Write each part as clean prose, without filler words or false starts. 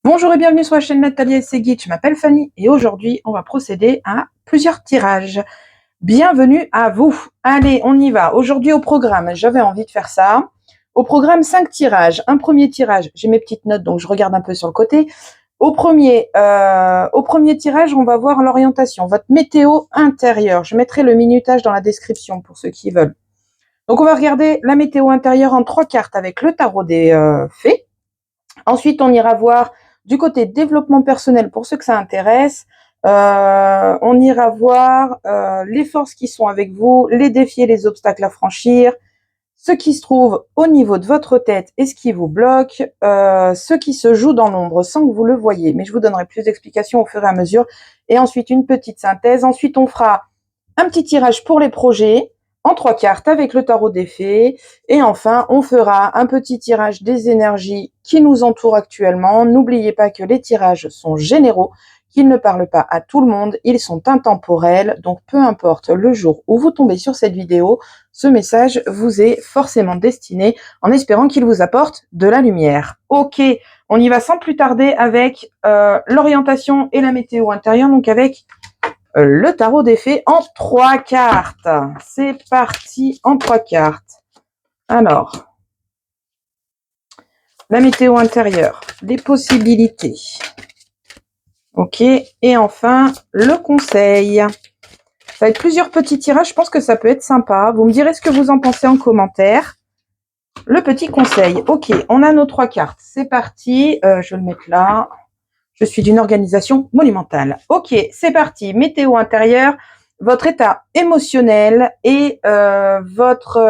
Bonjour et bienvenue sur la chaîne Nathalie et ses guides, je m'appelle Fanny et aujourd'hui on va procéder à plusieurs tirages. Bienvenue à vous. Allez, on y va. Aujourd'hui au programme, j'avais envie de faire ça. Au programme, 5 tirages. Un premier tirage, j'ai mes petites notes donc je regarde un peu sur le côté. Au premier tirage, on va voir l'orientation, votre météo intérieure. Je mettrai le minutage dans la description pour ceux qui veulent. Donc on va regarder la météo intérieure en 3 cartes avec le tarot des fées. Ensuite, on ira voir du côté développement personnel pour ceux que ça intéresse. On ira voir les forces qui sont avec vous, les défis et les obstacles à franchir, ce qui se trouve au niveau de votre tête et ce qui vous bloque, ce qui se joue dans l'ombre sans que vous le voyez. Mais je vous donnerai plus d'explications au fur et à mesure. Et ensuite, une petite synthèse. Ensuite, on fera un petit tirage pour les projets en 3 cartes avec le tarot des fées. Et enfin, on fera un petit tirage des énergies qui nous entourent actuellement. N'oubliez pas que les tirages sont généraux, qu'ils ne parlent pas à tout le monde, ils sont intemporels. Donc, peu importe le jour où vous tombez sur cette vidéo, ce message vous est forcément destiné en espérant qu'il vous apporte de la lumière. Ok, on y va sans plus tarder avec l'orientation et la météo intérieure, donc avec le tarot des fées en 3 cartes. C'est parti en 3 cartes. Alors, la météo intérieure, les possibilités. Ok, et enfin, le conseil. Ça va être plusieurs petits tirages, je pense que ça peut être sympa. Vous me direz ce que vous en pensez en commentaire. Le petit conseil. Ok, on a nos 3 cartes. C'est parti. Je vais le mettre là. Je suis d'une organisation monumentale. Ok, c'est parti. Météo intérieure, votre état émotionnel et votre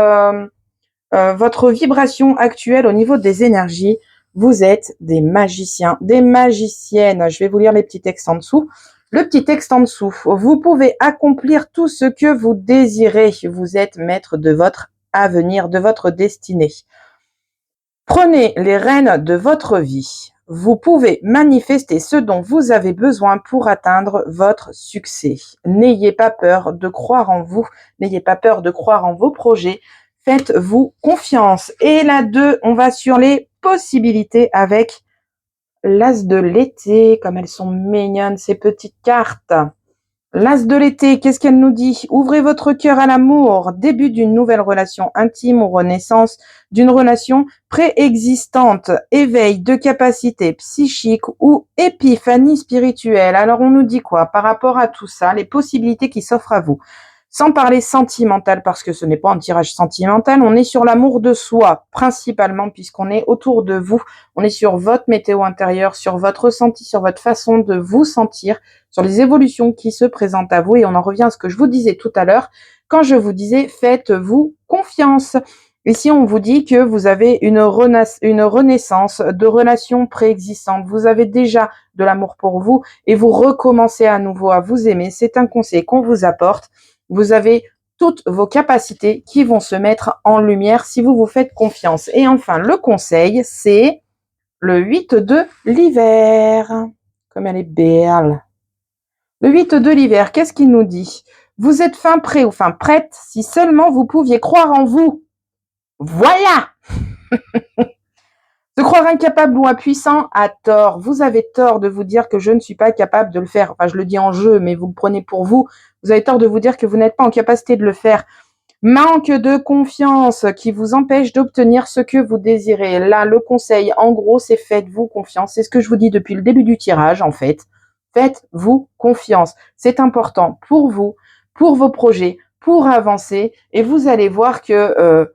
vibration actuelle au niveau des énergies. Vous êtes des magiciens, des magiciennes. Je vais vous lire les petits textes en dessous. Le petit texte en dessous. Vous pouvez accomplir tout ce que vous désirez. Vous êtes maître de votre avenir, de votre destinée. Prenez les rênes de votre vie. Vous pouvez manifester ce dont vous avez besoin pour atteindre votre succès. N'ayez pas peur de croire en vous. N'ayez pas peur de croire en vos projets. Faites-vous confiance. Et là, 2, on va sur les possibilités avec l'as de l'été. Comme elles sont mignonnes, ces petites cartes. L'as de l'été, qu'est-ce qu'elle nous dit? Ouvrez votre cœur à l'amour, début d'une nouvelle relation intime ou renaissance d'une relation préexistante, éveil de capacités psychiques ou épiphanie spirituelle. Alors on nous dit quoi par rapport à tout ça, les possibilités qui s'offrent à vous? Sans parler sentimental, parce que ce n'est pas un tirage sentimental, on est sur l'amour de soi, principalement, puisqu'on est autour de vous. On est sur votre météo intérieure, sur votre ressenti, sur votre façon de vous sentir, sur les évolutions qui se présentent à vous. Et on en revient à ce que je vous disais tout à l'heure, quand je vous disais, faites-vous confiance. Ici, on vous dit que vous avez une renaissance de relations préexistantes. Vous avez déjà de l'amour pour vous et vous recommencez à nouveau à vous aimer. C'est un conseil qu'on vous apporte. Vous avez toutes vos capacités qui vont se mettre en lumière si vous vous faites confiance. Et enfin, le conseil, c'est le 8 de l'hiver. Comme elle est belle. Le 8 de l'hiver, qu'est-ce qu'il nous dit? Vous êtes fin prêt ou fin prête si seulement vous pouviez croire en vous. Voilà. Se croire incapable ou impuissant a tort. Vous avez tort de vous dire que je ne suis pas capable de le faire. Enfin, je le dis en jeu, mais vous le prenez pour vous. Vous avez tort de vous dire que vous n'êtes pas en capacité de le faire. Manque de confiance qui vous empêche d'obtenir ce que vous désirez. Là, le conseil, en gros, c'est faites-vous confiance. C'est ce que je vous dis depuis le début du tirage, en fait. Faites-vous confiance. C'est important pour vous, pour vos projets, pour avancer. Et vous allez voir que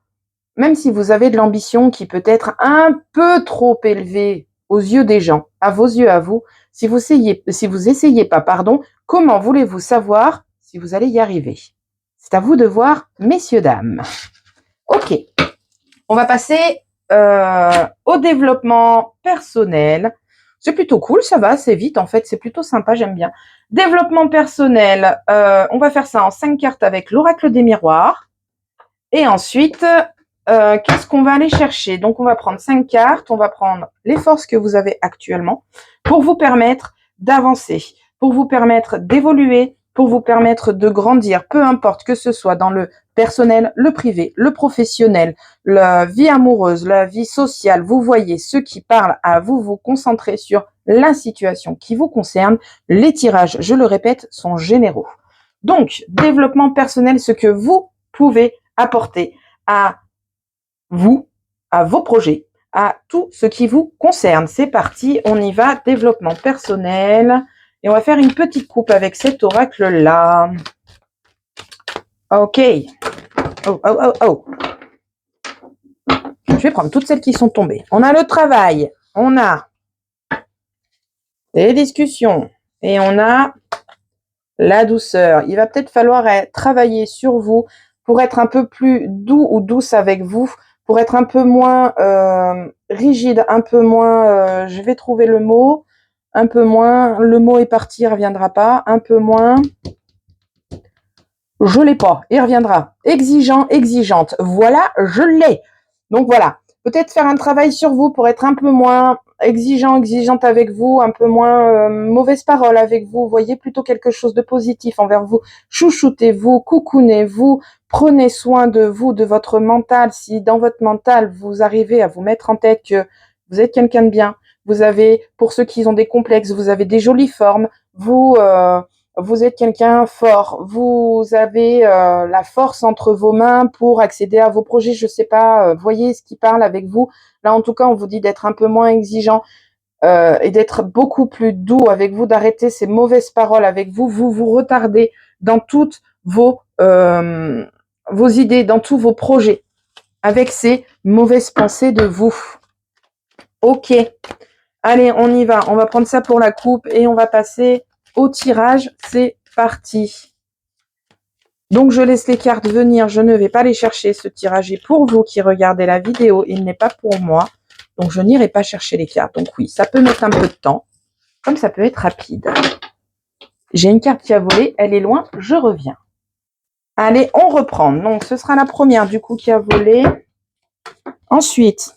même si vous avez de l'ambition qui peut être un peu trop élevée aux yeux des gens, à vos yeux à vous, si vous essayez pas, comment voulez-vous savoir si vous allez y arriver? C'est à vous de voir, messieurs, dames. Ok, on va passer au développement personnel. C'est plutôt cool, ça va assez vite en fait, c'est plutôt sympa, j'aime bien. Développement personnel, on va faire ça en 5 cartes avec l'oracle des miroirs. Et ensuite, qu'est-ce qu'on va aller chercher? Donc, on va prendre 5 cartes, on va prendre les forces que vous avez actuellement pour vous permettre d'avancer, pour vous permettre d'évoluer, pour vous permettre de grandir, peu importe que ce soit dans le personnel, le privé, le professionnel, la vie amoureuse, la vie sociale. Vous voyez, ceux qui parlent à vous, vous concentrez sur la situation qui vous concerne. Les tirages, je le répète, sont généraux. Donc, développement personnel, ce que vous pouvez apporter à vous, à vos projets, à tout ce qui vous concerne. C'est parti, on y va, développement personnel. Et on va faire une petite coupe avec cet oracle-là. Ok. Oh, oh, oh, oh. Je vais prendre toutes celles qui sont tombées. On a le travail, on a les discussions et on a la douceur. Il va peut-être falloir travailler sur vous pour être un peu plus doux ou douce avec vous, pour être un peu moins rigide, un peu moins, je vais trouver le mot, un peu moins, le mot est parti, il ne reviendra pas, un peu moins, je l'ai pas, il reviendra, exigeant, exigeante, voilà, je l'ai. Donc voilà, peut-être faire un travail sur vous pour être un peu moins exigeant, exigeante avec vous, un peu moins mauvaise parole avec vous, voyez plutôt quelque chose de positif envers vous, chouchoutez-vous, coucounez-vous, prenez soin de vous, de votre mental. Si dans votre mental, vous arrivez à vous mettre en tête que vous êtes quelqu'un de bien, vous avez, pour ceux qui ont des complexes, vous avez des jolies formes, vous êtes quelqu'un fort, vous avez la force entre vos mains pour accéder à vos projets, je sais pas, voyez ce qui parle avec vous. Là, en tout cas, on vous dit d'être un peu moins exigeant et d'être beaucoup plus doux avec vous, d'arrêter ces mauvaises paroles avec vous. Vous vous retardez dans toutes vos idées, dans tous vos projets, avec ces mauvaises pensées de vous. Ok, allez, on y va. On va prendre ça pour la coupe et on va passer au tirage. C'est parti. Donc, je laisse les cartes venir. Je ne vais pas les chercher. Ce tirage est pour vous qui regardez la vidéo. Il n'est pas pour moi. Donc, je n'irai pas chercher les cartes. Donc, oui, ça peut mettre un peu de temps, comme ça peut être rapide. J'ai une carte qui a volé. Elle est loin. Je reviens. Allez, on reprend. Donc, ce sera la première, du coup, qui a volé. Ensuite,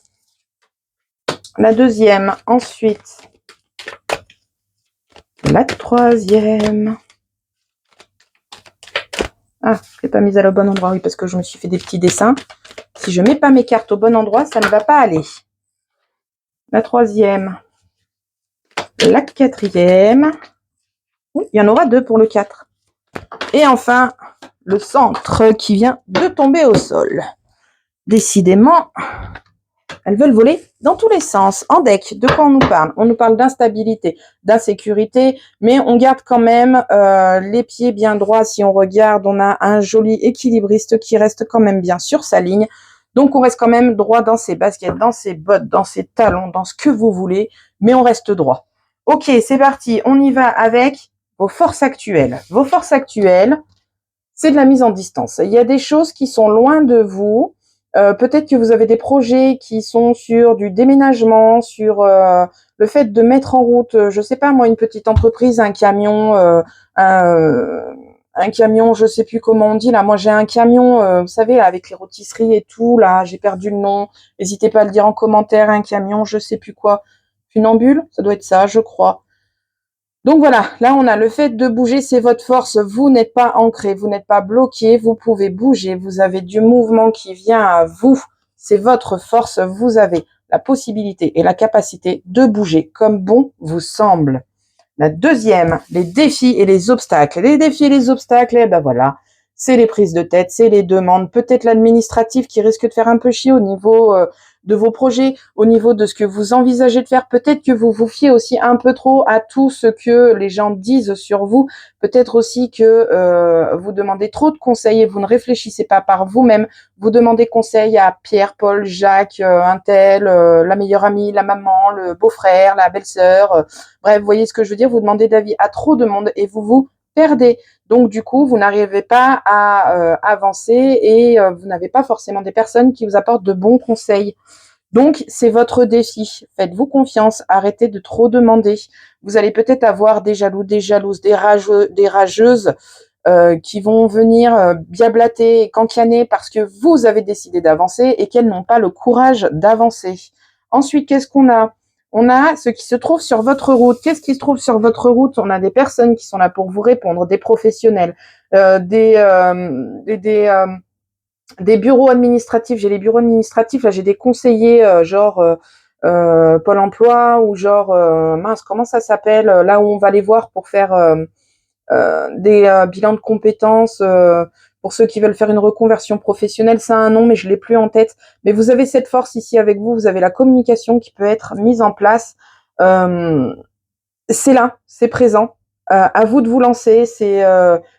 la deuxième. Ensuite, la troisième. Ah, je l'ai pas mise à le bon endroit, oui, parce que je me suis fait des petits dessins. Si je mets pas mes cartes au bon endroit, ça ne va pas aller. La troisième. La quatrième. Oui, il y en aura deux pour le 4. Et enfin, le centre qui vient de tomber au sol. Décidément, elles veulent voler dans tous les sens. En deck, de quoi on nous parle? On nous parle d'instabilité, d'insécurité, mais on garde quand même les pieds bien droits. Si on regarde, on a un joli équilibriste qui reste quand même bien sur sa ligne. Donc, on reste quand même droit dans ses baskets, dans ses bottes, dans ses talons, dans ce que vous voulez, mais on reste droit. Ok, c'est parti. On y va avec vos forces actuelles. Vos forces actuelles, c'est de la mise en distance. Il y a des choses qui sont loin de vous. Peut-être que vous avez des projets qui sont sur du déménagement, sur le fait de mettre en route, je sais pas moi, une petite entreprise, un camion, un camion, je sais plus comment on dit là. Moi j'ai un camion, vous savez, là, avec les rôtisseries et tout. Là, j'ai perdu le nom. N'hésitez pas à le dire en commentaire. Un camion, je sais plus quoi. Funambule, ça doit être ça, je crois. Donc voilà, là on a le fait de bouger, c'est votre force, vous n'êtes pas ancré, vous n'êtes pas bloqué, vous pouvez bouger, vous avez du mouvement qui vient à vous, c'est votre force, vous avez la possibilité et la capacité de bouger comme bon vous semble. La deuxième, les défis et les obstacles. Les défis et les obstacles, eh ben voilà, c'est les prises de tête, c'est les demandes, peut-être l'administratif qui risque de faire un peu chier au niveau de vos projets, au niveau de ce que vous envisagez de faire. Peut-être que vous vous fiez aussi un peu trop à tout ce que les gens disent sur vous. Peut-être aussi que vous demandez trop de conseils et vous ne réfléchissez pas par vous-même. Vous demandez conseil à Pierre, Paul, Jacques, un tel, la meilleure amie, la maman, le beau-frère, la belle-sœur. Bref, vous voyez ce que je veux dire, vous demandez d'avis à trop de monde et vous vous perdez. Donc du coup, vous n'arrivez pas à avancer et vous n'avez pas forcément des personnes qui vous apportent de bons conseils. Donc, c'est votre défi. Faites-vous confiance. Arrêtez de trop demander. Vous allez peut-être avoir des jaloux, des jalouses, des rageuses qui vont venir biablater et cancaner parce que vous avez décidé d'avancer et qu'elles n'ont pas le courage d'avancer. Ensuite, qu'est-ce qu'on a? On a ce qui se trouve sur votre route. Qu'est-ce qui se trouve sur votre route? On a des personnes qui sont là pour vous répondre, des professionnels, des bureaux administratifs. J'ai les bureaux administratifs, là j'ai des conseillers Pôle emploi ou genre, mince, comment ça s'appelle, là où on va les voir pour faire des bilans de compétences, pour ceux qui veulent faire une reconversion professionnelle. Ça a un nom, mais je l'ai plus en tête. Mais vous avez cette force ici avec vous, vous avez la communication qui peut être mise en place. C'est là, c'est présent. À vous de vous lancer.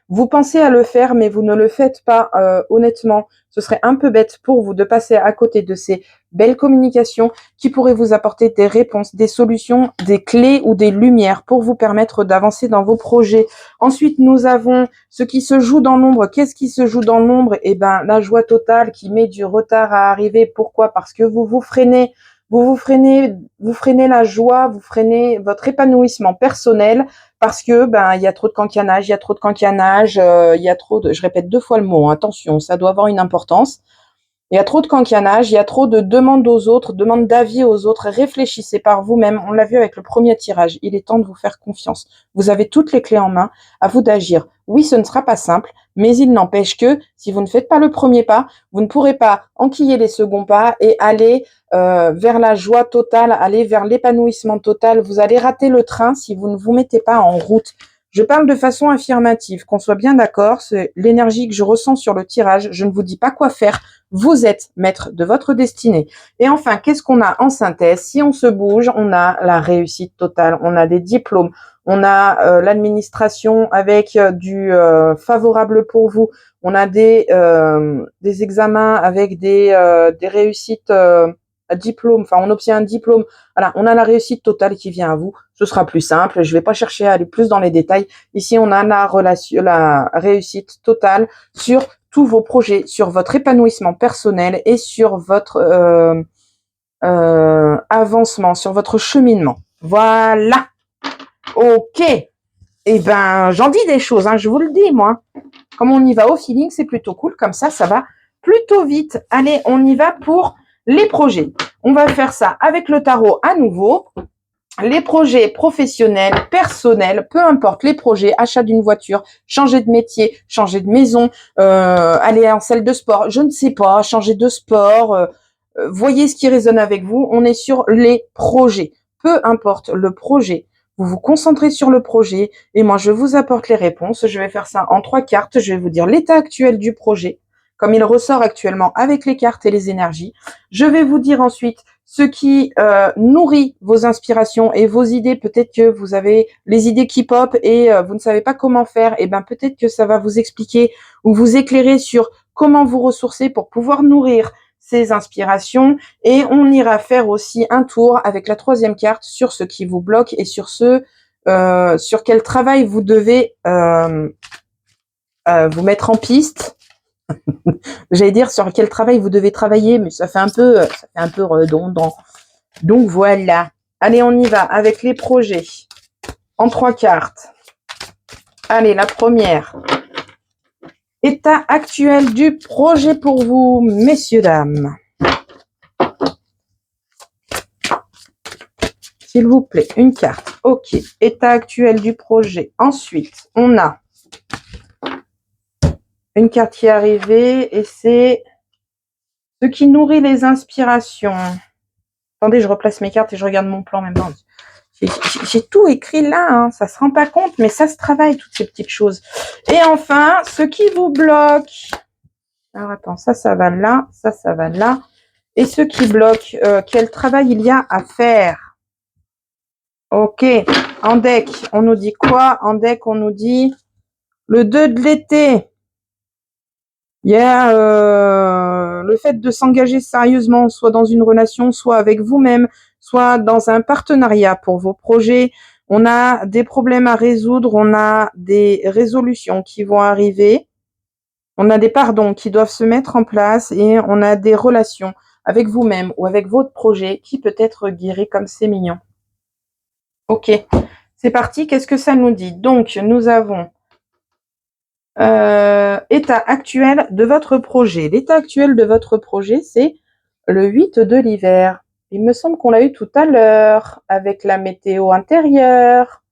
Vous pensez à le faire, mais vous ne le faites pas. Honnêtement, ce serait un peu bête pour vous de passer à côté de ces belles communications qui pourraient vous apporter des réponses, des solutions, des clés ou des lumières pour vous permettre d'avancer dans vos projets. Ensuite, nous avons ce qui se joue dans l'ombre. Qu'est-ce qui se joue dans l'ombre? Eh ben, la joie totale qui met du retard à arriver. Pourquoi? Parce que vous vous freinez. Vous freinez la joie, vous freinez votre épanouissement personnel parce que il y a trop de cancanage, il y a trop de, je répète 2 fois le mot, hein, attention, ça doit avoir une importance. Il y a trop de cancanage, il y a trop de demandes aux autres, demandes d'avis aux autres. Réfléchissez par vous-même. On l'a vu avec le premier tirage. Il est temps de vous faire confiance. Vous avez toutes les clés en main. À vous d'agir. Oui, ce ne sera pas simple, mais il n'empêche que si vous ne faites pas le premier pas, vous ne pourrez pas enquiller les seconds pas et aller vers la joie totale, aller vers l'épanouissement total. Vous allez rater le train si vous ne vous mettez pas en route. Je parle de façon affirmative, qu'on soit bien d'accord. C'est l'énergie que je ressens sur le tirage. Je ne vous dis pas quoi faire. Vous êtes maître de votre destinée. Et enfin, qu'est-ce qu'on a en synthèse? Si on se bouge, on a la réussite totale, on a des diplômes, on a l'administration avec du favorable pour vous, on a des examens avec des réussites diplômes, enfin on obtient un diplôme. Voilà, on a la réussite totale qui vient à vous. Ce sera plus simple, je ne vais pas chercher à aller plus dans les détails. Ici, on a la réussite totale sur tous vos projets, sur votre épanouissement personnel et sur votre avancement, sur votre cheminement. Voilà. Ok. Eh ben, j'en dis des choses, hein, je vous le dis, moi. Comme on y va au feeling, c'est plutôt cool. Comme ça va plutôt vite. Allez, on y va pour les projets. On va faire ça avec le tarot à nouveau. Les projets professionnels, personnels, peu importe les projets, achat d'une voiture, changer de métier, changer de maison, aller en salle de sport, je ne sais pas, changer de sport, voyez ce qui résonne avec vous. On est sur les projets. Peu importe le projet, vous vous concentrez sur le projet et moi je vous apporte les réponses. Je vais faire ça en 3 cartes. Je vais vous dire l'état actuel du projet, comme il ressort actuellement avec les cartes et les énergies. Je vais vous dire ensuite ce qui nourrit vos inspirations et vos idées. Peut-être que vous avez les idées qui pop et vous ne savez pas comment faire. Et ben peut-être que ça va vous expliquer ou vous éclairer sur comment vous ressourcer pour pouvoir nourrir ces inspirations. Et on ira faire aussi un tour avec la 3e carte sur ce qui vous bloque et sur sur quel travail vous devez vous mettre en piste. J'allais dire sur quel travail vous devez travailler, mais ça fait un peu redondant. Donc voilà. Allez, on y va avec les projets en 3 cartes. Allez, la première. État actuel du projet pour vous, messieurs, dames. S'il vous plaît, une carte. Ok. État actuel du projet. Ensuite, on a une carte qui est arrivée et c'est ce qui nourrit les inspirations. Attendez, je replace mes cartes et je regarde mon plan en même temps. J'ai tout écrit là, hein. Ça se rend pas compte, mais ça se travaille, toutes ces petites choses. Et enfin, ce qui vous bloque. Alors attends, ça va là, ça va là. Et ce qui bloque, quel travail il y a à faire? Ok, en deck, on nous dit quoi? En deck, on nous dit le 2 de l'été. Il y a le fait de s'engager sérieusement, soit dans une relation, soit avec vous-même, soit dans un partenariat pour vos projets. On a des problèmes à résoudre, on a des résolutions qui vont arriver, on a des pardons qui doivent se mettre en place et on a des relations avec vous-même ou avec votre projet qui peut être guéri comme c'est mignon. Ok, c'est parti. Qu'est-ce que ça nous dit? Donc, nous avons état actuel de votre projet. L'état actuel de votre projet, c'est le 8 de l'hiver. Il me semble qu'on l'a eu tout à l'heure avec la météo intérieure.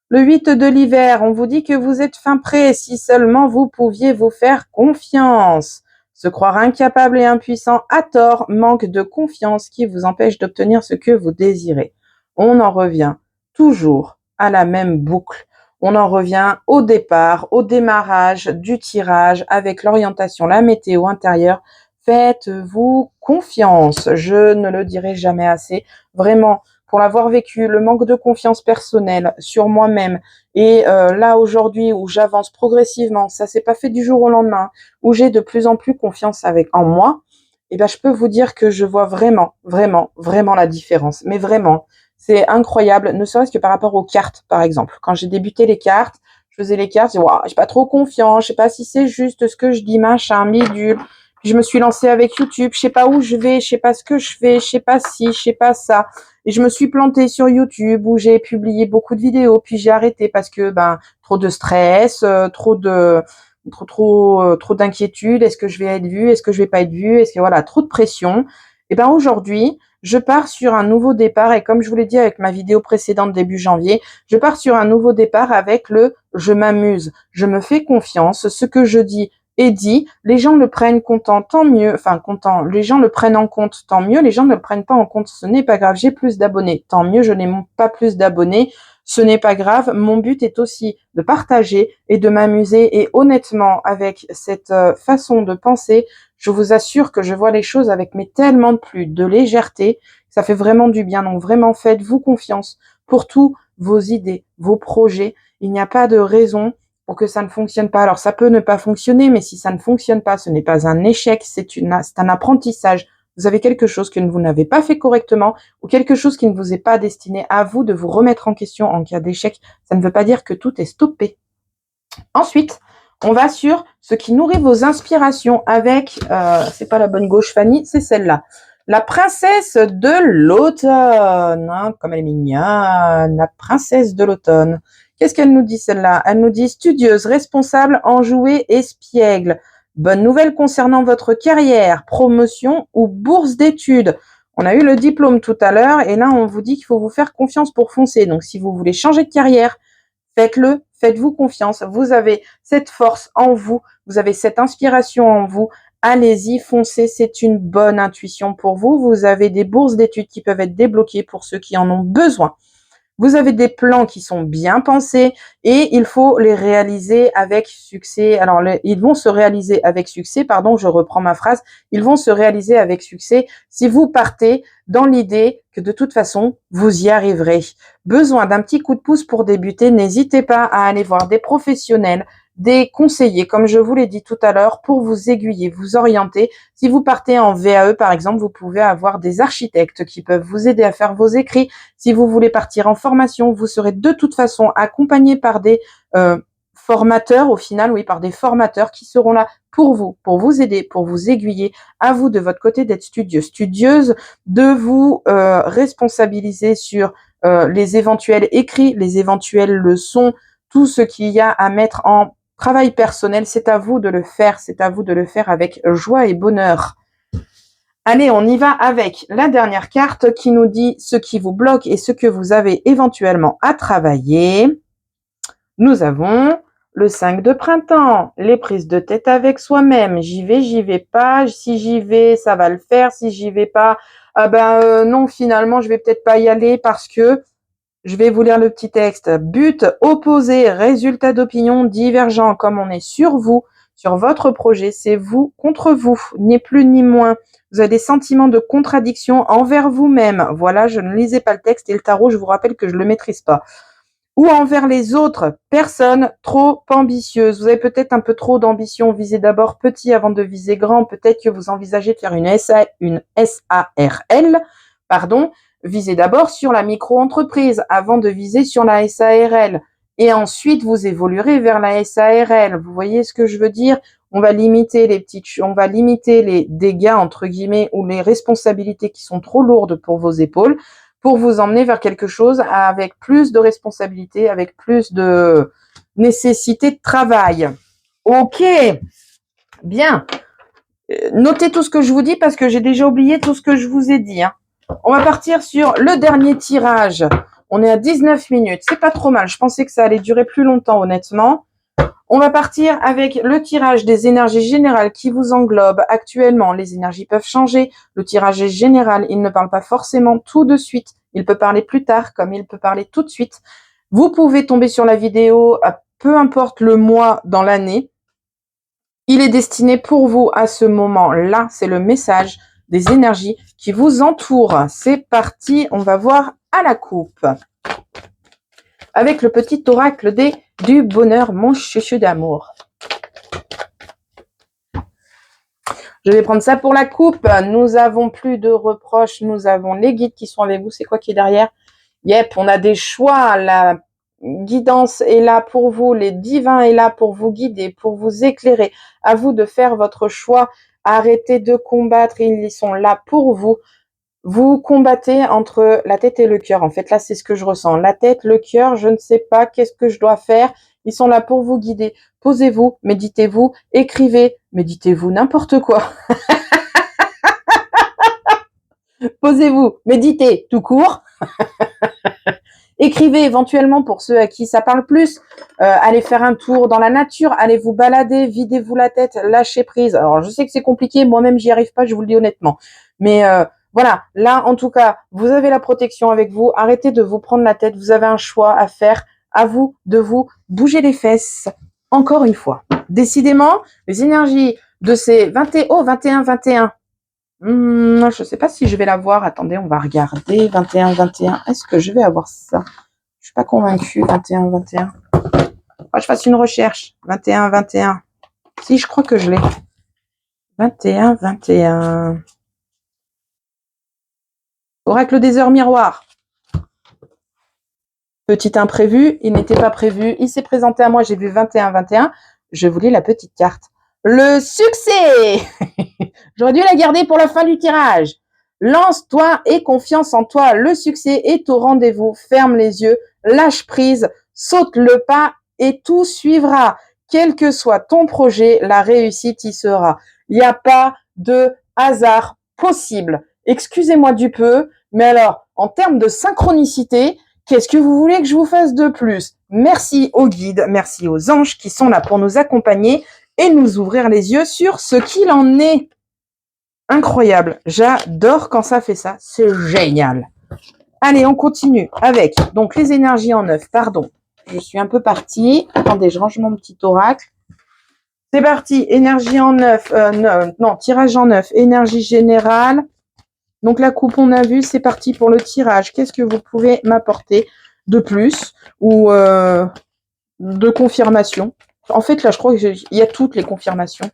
Le 8 de l'hiver, on vous dit que vous êtes fin prêt si seulement vous pouviez vous faire confiance. se croire incapable et impuissant à tort, manque de confiance qui vous empêche d'obtenir ce que vous désirez. On en revient toujours à la même boucle. On en revient au départ, au démarrage du tirage avec l'orientation, la météo intérieure. Faites-vous confiance. Je ne le dirai jamais assez. Vraiment, pour l'avoir vécu, le manque de confiance personnelle sur moi-même et là aujourd'hui où j'avance progressivement, ça s'est pas fait du jour au lendemain, où j'ai de plus en plus confiance en moi, et ben je peux vous dire que je vois vraiment, vraiment, vraiment la différence. Mais vraiment, c'est incroyable, ne serait-ce que par rapport aux cartes, par exemple. Quand j'ai débuté les cartes, je faisais les cartes, je disais, waouh, j'ai pas trop confiance, je sais pas si c'est juste ce que je dis, machin, bidule. Puis je me suis lancée avec YouTube, je sais pas où je vais, je sais pas ce que je fais, je sais pas si, je sais pas ça. Et je me suis plantée sur YouTube où j'ai publié beaucoup de vidéos, puis j'ai arrêté parce que trop de stress, trop d'inquiétude. Est-ce que je vais être vue? Est-ce que je vais pas être vue? Est-ce que voilà, trop de pression. Et aujourd'hui, je pars sur un nouveau départ et comme je vous l'ai dit avec ma vidéo précédente début janvier, je pars sur un nouveau départ avec le je m'amuse, je me fais confiance, ce que je dis est dit, les gens le prennent content, tant mieux, enfin content, les gens le prennent en compte, tant mieux, les gens ne le prennent pas en compte, ce n'est pas grave, j'ai plus d'abonnés, tant mieux, je n'ai pas plus d'abonnés, ce n'est pas grave, mon but est aussi de partager et de m'amuser et honnêtement, avec cette façon de penser, je vous assure que je vois les choses avec tellement de plus de légèreté, ça fait vraiment du bien, donc vraiment faites-vous confiance pour tous vos idées, vos projets, il n'y a pas de raison pour que ça ne fonctionne pas. Alors ça peut ne pas fonctionner, mais si ça ne fonctionne pas, ce n'est pas un échec, c'est un apprentissage. Vous avez quelque chose que vous n'avez pas fait correctement ou quelque chose qui ne vous est pas destiné, à vous de vous remettre en question en cas d'échec. Ça ne veut pas dire que tout est stoppé. Ensuite, on va sur ce qui nourrit vos inspirations avec, c'est pas la bonne gauche Fanny, c'est celle-là. La princesse de l'automne, hein, comme elle est mignonne, la princesse de l'automne. Qu'est-ce qu'elle nous dit celle-là? Elle nous dit studieuse, responsable, enjouée, espiègle. Bonne nouvelle concernant votre carrière, promotion ou bourse d'études. On a eu le diplôme tout à l'heure et là on vous dit qu'il faut vous faire confiance pour foncer. Donc si vous voulez changer de carrière, faites-le, faites-vous confiance. Vous avez cette force en vous, vous avez cette inspiration en vous. Allez-y, foncez, c'est une bonne intuition pour vous. Vous avez des bourses d'études qui peuvent être débloquées pour ceux qui en ont besoin. Vous avez des plans qui sont bien pensés et il faut les réaliser avec succès. Alors, ils vont se réaliser avec succès, pardon, je reprends ma phrase. Ils vont se réaliser avec succès si vous partez dans l'idée que de toute façon, vous y arriverez. Besoin d'un petit coup de pouce pour débuter, n'hésitez pas à aller voir des professionnels, des conseillers, comme je vous l'ai dit tout à l'heure, pour vous aiguiller, vous orienter. Si vous partez en VAE, par exemple, vous pouvez avoir des architectes qui peuvent vous aider à faire vos écrits. Si vous voulez partir en formation, vous serez de toute façon accompagné par des formateurs, au final, oui, par des formateurs qui seront là pour vous aider, pour vous aiguiller. À vous, de votre côté, d'être studieuse, de vous responsabiliser sur les éventuels écrits, les éventuelles leçons, tout ce qu'il y a à mettre en travail personnel, c'est à vous de le faire, c'est à vous de le faire avec joie et bonheur. Allez, on y va avec la dernière carte qui nous dit ce qui vous bloque et ce que vous avez éventuellement à travailler. Nous avons le 5 de printemps, les prises de tête avec soi-même. J'y vais pas. Si j'y vais, ça va le faire. Si j'y vais pas, non, finalement, je vais peut-être pas y aller parce que je vais vous lire le petit texte. But opposé, résultat d'opinion divergent. Comme on est sur vous, sur votre projet, c'est vous contre vous, ni plus ni moins. Vous avez des sentiments de contradiction envers vous-même. Voilà, je ne lisais pas le texte et le tarot, je vous rappelle que je le maîtrise pas. Ou envers les autres personnes trop ambitieuses. Vous avez peut-être un peu trop d'ambition. Visez d'abord petit avant de viser grand. Peut-être que vous envisagez de faire une SARL, pardon. Visez d'abord sur la micro-entreprise avant de viser sur la SARL. Et ensuite, vous évoluerez vers la SARL. Vous voyez ce que je veux dire? On va limiter les dégâts, entre guillemets, ou les responsabilités qui sont trop lourdes pour vos épaules, pour vous emmener vers quelque chose avec plus de responsabilités, avec plus de nécessité de travail. Ok, bien. Notez tout ce que je vous dis parce que j'ai déjà oublié tout ce que je vous ai dit. On va partir sur le dernier tirage. On est à 19 minutes. C'est pas trop mal. Je pensais que ça allait durer plus longtemps, honnêtement. On va partir avec le tirage des énergies générales qui vous englobent actuellement. Les énergies peuvent changer. Le tirage est général. Il ne parle pas forcément tout de suite. Il peut parler plus tard comme il peut parler tout de suite. Vous pouvez tomber sur la vidéo à peu importe le mois dans l'année. Il est destiné pour vous à ce moment-là. C'est le message des énergies qui vous entourent. C'est parti. On va voir à la coupe. Avec le petit oracle du bonheur, mon chouchou d'amour. Je vais prendre ça pour la coupe. Nous avons plus de reproches. Nous avons les guides qui sont avec vous. C'est quoi qui est derrière? Yep, on a des choix. La guidance est là pour vous. Les divins est là pour vous guider, pour vous éclairer. À vous de faire votre choix. Arrêtez de combattre. Ils sont là pour vous. Vous combattez entre la tête et le cœur. En fait, là, c'est ce que je ressens. La tête, le cœur, je ne sais pas qu'est-ce que je dois faire. Ils sont là pour vous guider. Posez-vous, méditez-vous, écrivez, méditez-vous, n'importe quoi. Posez-vous, méditez, tout court. Écrivez éventuellement pour ceux à qui ça parle plus. Allez faire un tour dans la nature, allez vous balader, videz-vous la tête, lâchez prise. Alors, je sais que c'est compliqué, moi-même, j'y arrive pas, je vous le dis honnêtement. Mais voilà, là, en tout cas, vous avez la protection avec vous. Arrêtez de vous prendre la tête. Vous avez un choix à faire. À vous de vous bouger les fesses. Encore une fois. Décidément, les énergies de ces 21. Je sais pas si je vais l'avoir. Attendez, on va regarder. 21. Est-ce que je vais avoir ça? Je suis pas convaincue. 21. Je fasse une recherche. 21. Si, je crois que je l'ai. 21. Oracle des heures miroirs. Petit imprévu, il n'était pas prévu. Il s'est présenté à moi, j'ai vu 21. Je voulais la petite carte. Le succès. J'aurais dû la garder pour la fin du tirage. Lance-toi et confiance en toi. Le succès est au rendez-vous. Ferme les yeux, lâche prise, saute le pas et tout suivra. Quel que soit ton projet, la réussite y sera. Il n'y a pas de hasard possible. Excusez-moi du peu, mais alors, en termes de synchronicité, qu'est-ce que vous voulez que je vous fasse de plus? Merci aux guides, merci aux anges qui sont là pour nous accompagner et nous ouvrir les yeux sur ce qu'il en est. Incroyable, j'adore quand ça fait ça, c'est génial. Allez, on continue avec donc les énergies en neuf. Pardon, je suis un peu partie. Attendez, je range mon petit oracle. C'est parti, énergie en neuf, non, tirage en neuf, énergie générale. Donc la coupe, on a vu, c'est parti pour le tirage. Qu'est-ce que vous pouvez m'apporter de plus ou de confirmation? En fait, là, je crois qu'il y a toutes les confirmations.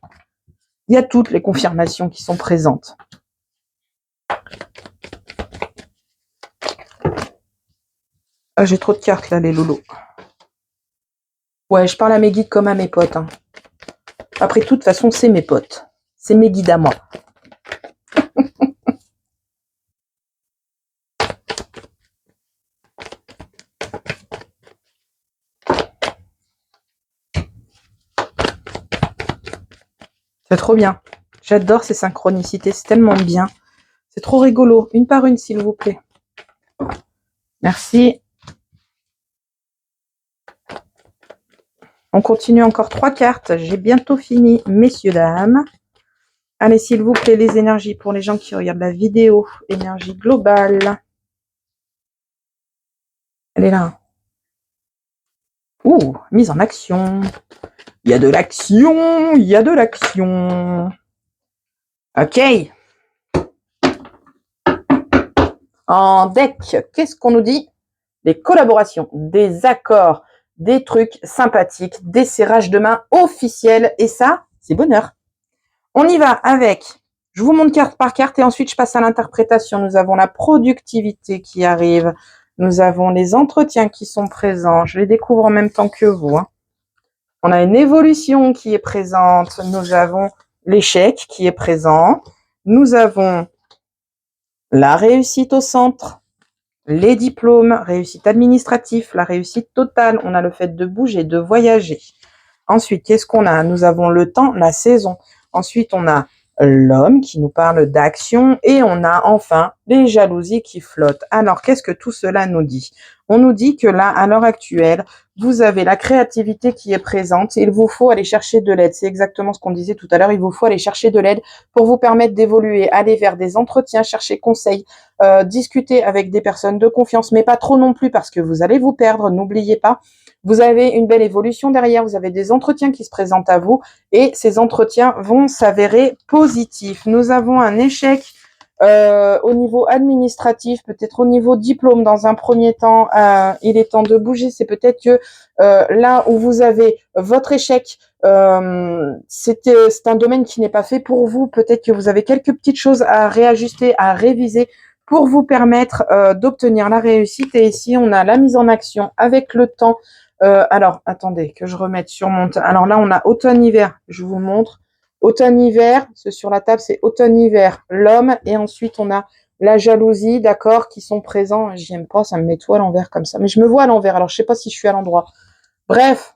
Il y a toutes les confirmations qui sont présentes. Ah, j'ai trop de cartes là, les loulous. Ouais, je parle à mes guides comme à mes potes. Hein. Après, de toute façon, c'est mes potes. C'est mes guides à moi. C'est trop bien. J'adore ces synchronicités, c'est tellement bien. C'est trop rigolo. Une par une, s'il vous plaît. Merci. On continue encore 3 cartes. J'ai bientôt fini, messieurs, dames. Allez, s'il vous plaît, les énergies pour les gens qui regardent la vidéo. Énergie globale. Elle est là. Ouh, mise en action. Il y a de l'action, il y a de l'action. Ok. En deck, qu'est-ce qu'on nous dit? Des collaborations, des accords, des trucs sympathiques, des serrages de main officiels. Et ça, c'est bonheur. On y va avec, je vous montre carte par carte et ensuite je passe à l'interprétation. Nous avons la productivité qui arrive. Nous avons les entretiens qui sont présents. Je les découvre en même temps que vous. Hein. On a une évolution qui est présente. Nous avons l'échec qui est présent. Nous avons la réussite au centre, les diplômes, réussite administrative, la réussite totale. On a le fait de bouger, de voyager. Ensuite, qu'est-ce qu'on a? Nous avons le temps, la saison. Ensuite, on a l'homme qui nous parle d'action et on a enfin les jalousies qui flottent. Alors, qu'est-ce que tout cela nous dit? On nous dit que là, à l'heure actuelle, vous avez la créativité qui est présente. Il vous faut aller chercher de l'aide. C'est exactement ce qu'on disait tout à l'heure. Il vous faut aller chercher de l'aide pour vous permettre d'évoluer, aller vers des entretiens, chercher conseil, discuter avec des personnes de confiance, mais pas trop non plus parce que vous allez vous perdre. N'oubliez pas, vous avez une belle évolution derrière. Vous avez des entretiens qui se présentent à vous et ces entretiens vont s'avérer positifs. Nous avons un échec au niveau administratif, peut-être au niveau diplôme dans un premier temps, il est temps de bouger. C'est peut-être que là où vous avez votre échec, c'est un domaine qui n'est pas fait pour vous. Peut-être que vous avez quelques petites choses à réajuster, à réviser pour vous permettre d'obtenir la réussite. Et ici, on a la mise en action avec le temps. Alors, attendez, que je remette sur mon... Alors là, on a automne-hiver, je vous montre. Automne-hiver, ce sur la table, c'est automne-hiver, l'homme, et ensuite on a la jalousie, d'accord, qui sont présents. J'aime pas, ça me met tout à l'envers comme ça. Mais je me vois à l'envers, alors je sais pas si je suis à l'endroit. Bref.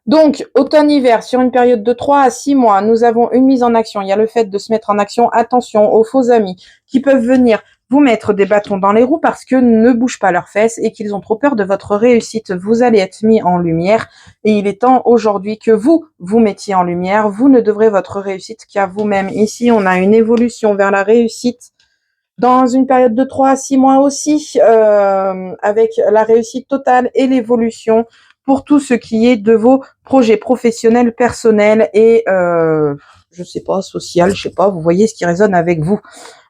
Donc, automne-hiver, sur une période de 3 à 6 mois, nous avons une mise en action. Il y a le fait de se mettre en action. Attention aux faux amis qui peuvent venir vous mettre des bâtons dans les roues parce que ne bougent pas leurs fesses et qu'ils ont trop peur de votre réussite. Vous allez être mis en lumière et il est temps aujourd'hui que vous mettiez en lumière. Vous ne devrez votre réussite qu'à vous-même. Ici, on a une évolution vers la réussite dans une période de 3 à 6 mois aussi, avec la réussite totale et l'évolution pour tout ce qui est de vos projets professionnels, personnels et je sais pas, social, je sais pas, vous voyez ce qui résonne avec vous.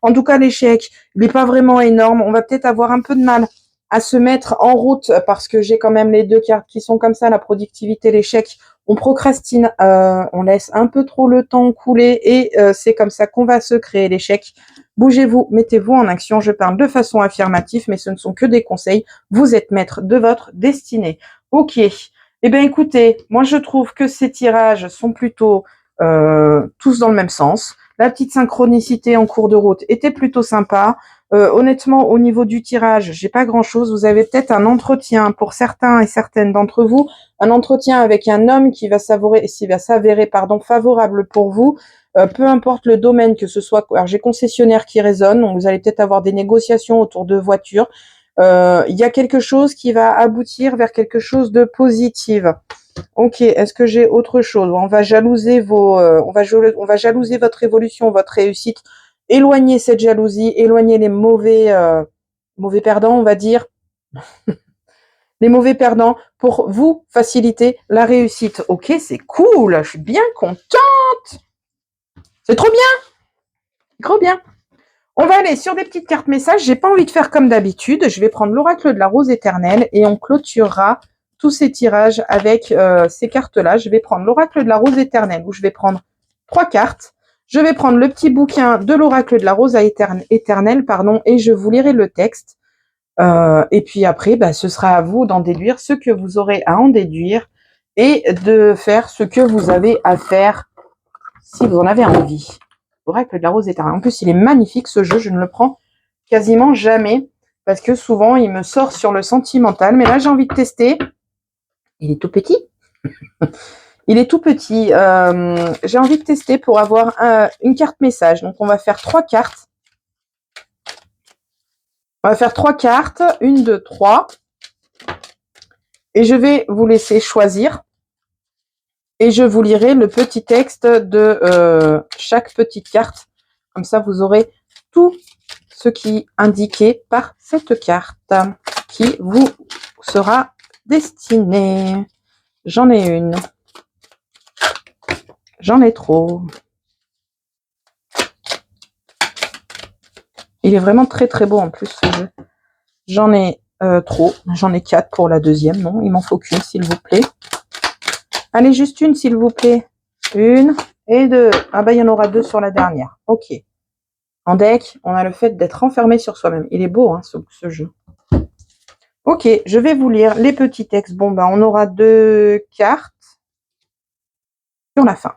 En tout cas, l'échec, il n'est pas vraiment énorme. On va peut-être avoir un peu de mal à se mettre en route parce que j'ai quand même les deux cartes qui sont comme ça, la productivité, l'échec. On procrastine, on laisse un peu trop le temps couler et c'est comme ça qu'on va se créer l'échec. Bougez-vous, mettez-vous en action. Je parle de façon affirmative, mais ce ne sont que des conseils. Vous êtes maître de votre destinée. Ok. Eh bien, écoutez, moi je trouve que ces tirages sont plutôt tous dans le même sens. La petite synchronicité en cours de route était plutôt sympa. Honnêtement, au niveau du tirage, j'ai pas grand-chose. Vous avez peut-être un entretien pour certains et certaines d'entre vous, un entretien avec un homme qui va s'avérer, favorable pour vous. Peu importe le domaine, que ce soit, alors j'ai concessionnaire qui résonne, donc vous allez peut-être avoir des négociations autour de voitures. Il y a quelque chose qui va aboutir vers quelque chose de positif. Ok, est-ce que j'ai autre chose? On va jalouser on va jalouser votre évolution, votre réussite. Éloignez cette jalousie, éloignez les mauvais perdants, on va dire. Les mauvais perdants pour vous faciliter la réussite. Ok, c'est cool, je suis bien contente. C'est trop bien, trop bien. On va aller sur des petites cartes messages. J'ai pas envie de faire comme d'habitude. Je vais prendre l'oracle de la rose éternelle et on clôturera tous ces tirages avec ces cartes-là. Je vais prendre l'oracle de la rose éternelle où je vais prendre 3 cartes. Je vais prendre le petit bouquin de l'oracle de la rose éternelle, et je vous lirai le texte. Et puis après, ce sera à vous d'en déduire ce que vous aurez à en déduire et de faire ce que vous avez à faire si vous en avez envie. L'oracle de la rose éternelle. En plus, il est magnifique ce jeu. Je ne le prends quasiment jamais parce que souvent, il me sort sur le sentimental. Mais là, j'ai envie de tester. Il est tout petit. Il est tout petit. J'ai envie de tester pour avoir une carte message. Donc, on va faire 3 cartes. On va faire 3 cartes. 1, 2, 3. Et je vais vous laisser choisir. Et je vous lirai le petit texte de chaque petite carte. Comme ça, vous aurez tout ce qui est indiqué par cette carte qui vous sera destinée. J'en ai une. J'en ai trop. Il est vraiment très très beau en plus ce jeu. J'en ai trop. J'en ai 4 pour la deuxième. Non, il m'en faut qu'une s'il vous plaît. Allez, juste une s'il vous plaît. 1 et 2. Ah il y en aura 2 sur la dernière. Ok. En deck, on a le fait d'être enfermé sur soi-même. Il est beau ce jeu. Ok, je vais vous lire les petits textes. Bon, on aura 2 cartes sur la fin.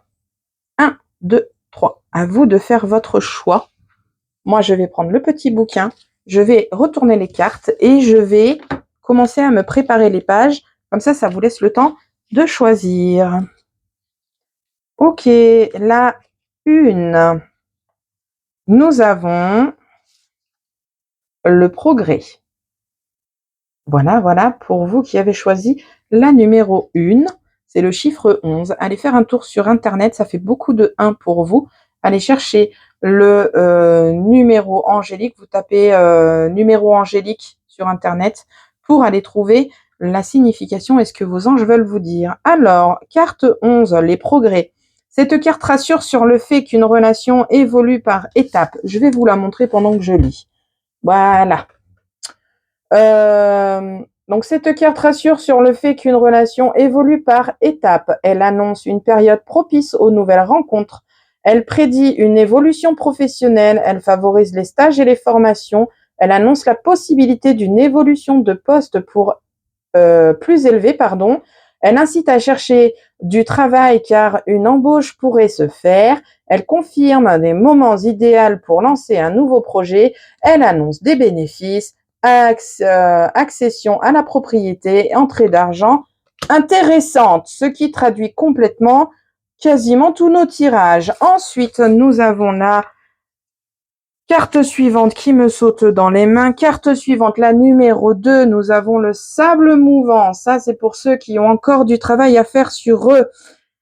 1, 2, 3. À vous de faire votre choix. Moi, je vais prendre le petit bouquin. Je vais retourner les cartes et je vais commencer à me préparer les pages. Comme ça vous laisse le temps de choisir. Ok, la 1. Nous avons le progrès. Voilà, voilà, pour vous qui avez choisi la numéro 1, c'est le chiffre 11. Allez faire un tour sur internet, ça fait beaucoup de 1 pour vous. Allez chercher le numéro angélique, vous tapez numéro angélique sur internet pour aller trouver la signification et ce que vos anges veulent vous dire. Alors, carte 11, les progrès. Cette carte rassure sur le fait qu'une relation évolue par étapes. Je vais vous la montrer pendant que je lis. Voilà. Donc cette carte rassure sur le fait qu'une relation évolue par étapes. Elle annonce une période propice aux nouvelles rencontres. Elle prédit une évolution professionnelle. Elle favorise les stages et les formations. Elle annonce la possibilité d'une évolution de poste pour plus élevé, pardon. Elle incite à chercher du travail car une embauche pourrait se faire. Elle confirme des moments idéaux pour lancer un nouveau projet. Elle annonce des bénéfices, accession à la propriété, entrée d'argent intéressante, ce qui traduit complètement quasiment tous nos tirages. Ensuite, nous avons la carte suivante qui me saute dans les mains. Carte suivante, la numéro 2, nous avons le sable mouvant. Ça, c'est pour ceux qui ont encore du travail à faire sur eux.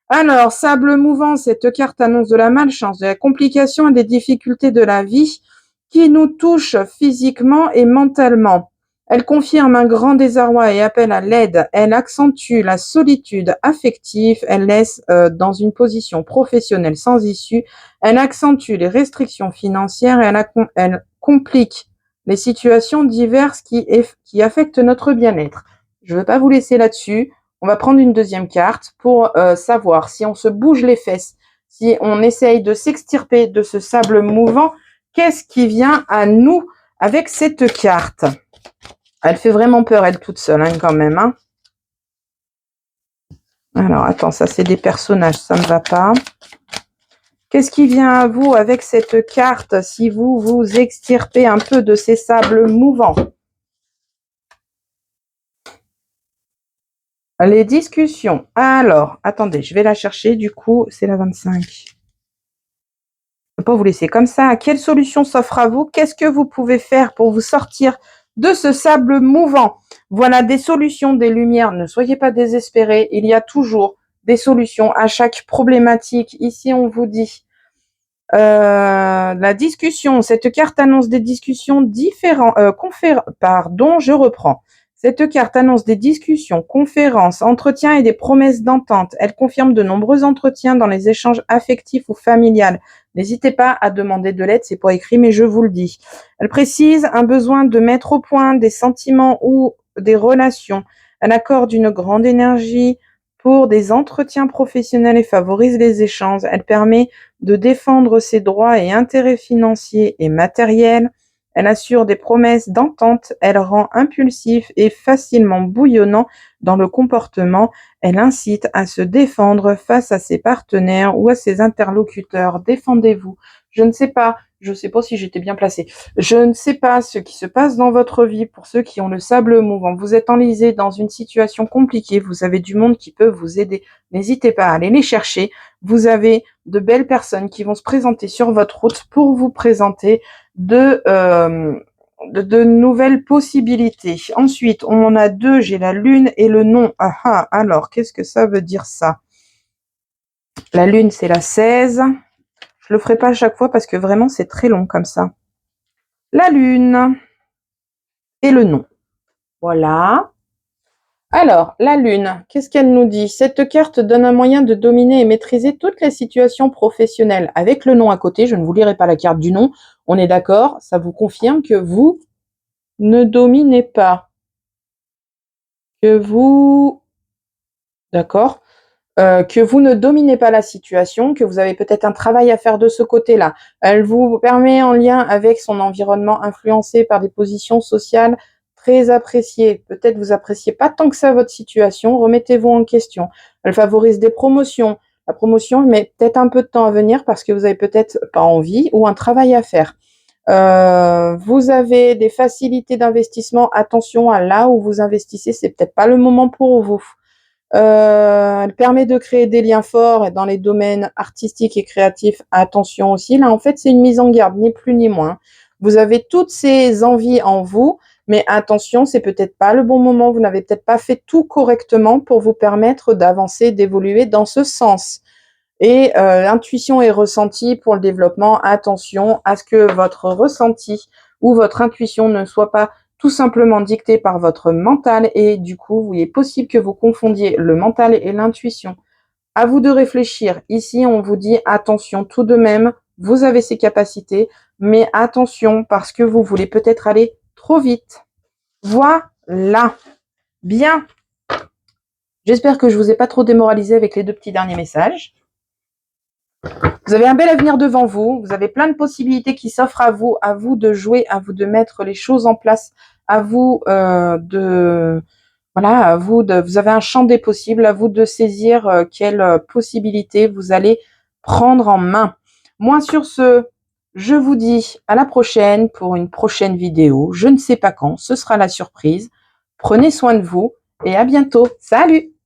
Alors, sable mouvant, cette carte annonce de la malchance, de la complication et des difficultés de la vie qui nous touchent physiquement et mentalement. Elle confirme un grand désarroi et appelle à l'aide. Elle accentue la solitude affective. Elle laisse dans une position professionnelle sans issue. Elle accentue les restrictions financières et elle complique les situations diverses qui affectent notre bien-être. Je ne veux pas vous laisser là-dessus. On va prendre une deuxième carte pour savoir si on se bouge les fesses, si on essaye de s'extirper de ce sable mouvant, qu'est-ce qui vient à nous avec cette carte? Elle fait vraiment peur, elle toute seule, hein, quand même. Hein. Alors, attends, ça c'est des personnages, ça ne va pas. Qu'est-ce qui vient à vous avec cette carte si vous vous extirpez un peu de ces sables mouvants? Les discussions. Alors, attendez, je vais la chercher, du coup, c'est la 25. Je ne peux pas vous laisser comme ça. Quelle solution s'offre à vous? Qu'est-ce que vous pouvez faire pour vous sortir de ce sable mouvant? Voilà des solutions, des lumières. Ne soyez pas désespérés. Il y a toujours des solutions à chaque problématique. Ici, on vous dit la discussion. Cette carte annonce des discussions différentes. Pardon, je reprends. Cette carte annonce des discussions, conférences, entretiens et des promesses d'entente. Elle confirme de nombreux entretiens dans les échanges affectifs ou familiales. N'hésitez pas à demander de l'aide, c'est pas écrit, mais je vous le dis. Elle précise un besoin de mettre au point des sentiments ou des relations. Elle accorde une grande énergie pour des entretiens professionnels et favorise les échanges. Elle permet de défendre ses droits et intérêts financiers et matériels. Elle assure des promesses d'entente, elle rend impulsif et facilement bouillonnant dans le comportement, elle incite à se défendre face à ses partenaires ou à ses interlocuteurs. Défendez-vous. Je ne sais pas si j'étais bien placée. Je ne sais pas ce qui se passe dans votre vie pour ceux qui ont le sable mouvant. Vous êtes enlisé dans une situation compliquée, vous avez du monde qui peut vous aider. N'hésitez pas à aller les chercher. Vous avez de belles personnes qui vont se présenter sur votre route pour vous présenter de nouvelles possibilités. Ensuite, on en a deux, j'ai la lune et le non. Ah ah, alors, qu'est-ce que ça veut dire ça? La lune, c'est la 16. Je le ferai pas à chaque fois parce que vraiment, c'est très long comme ça. La lune et le non. Voilà. Alors, la lune, qu'est-ce qu'elle nous dit? Cette carte donne un moyen de dominer et maîtriser toutes les situations professionnelles. Avec le nom à côté, je ne vous lirai pas la carte du nom, on est d'accord, ça vous confirme que vous ne dominez pas. Que vous... D'accord, que vous ne dominez pas la situation, que vous avez peut-être un travail à faire de ce côté-là. Elle vous permet en lien avec son environnement influencé par des positions sociales très appréciées. Peut-être vous appréciez pas tant que ça votre situation, remettez-vous en question. Elle favorise des promotions. La promotion met peut-être un peu de temps à venir parce que vous avez peut-être pas envie ou un travail à faire. Vous avez des facilités d'investissement. Attention à là où vous investissez, c'est peut-être pas le moment pour vous. Elle permet de créer des liens forts dans les domaines artistiques et créatifs. Attention aussi, là en fait c'est une mise en garde, ni plus ni moins. Vous avez toutes ces envies en vous, Mais attention, c'est peut-être pas le bon moment. Vous n'avez peut-être pas fait tout correctement pour vous permettre d'avancer, d'évoluer dans ce sens. Et intuition et ressenti pour le développement, attention à ce que votre ressenti ou votre intuition ne soit pas tout simplement dicté par votre mental et du coup, il est possible que vous confondiez le mental et l'intuition. À vous de réfléchir. Ici, on vous dit attention tout de même, vous avez ces capacités, mais attention parce que vous voulez peut-être aller trop vite. Voilà. Bien. J'espère que je vous ai pas trop démoralisé avec les 2 petits derniers messages. Vous avez un bel avenir devant vous. Vous avez plein de possibilités qui s'offrent à vous de jouer, à vous de mettre les choses en place, à vous voilà, vous avez un champ des possibles, à vous de saisir quelles possibilités vous allez prendre en main. Moi, sur ce, je vous dis à la prochaine pour une prochaine vidéo. Je ne sais pas quand, ce sera la surprise. Prenez soin de vous et à bientôt. Salut!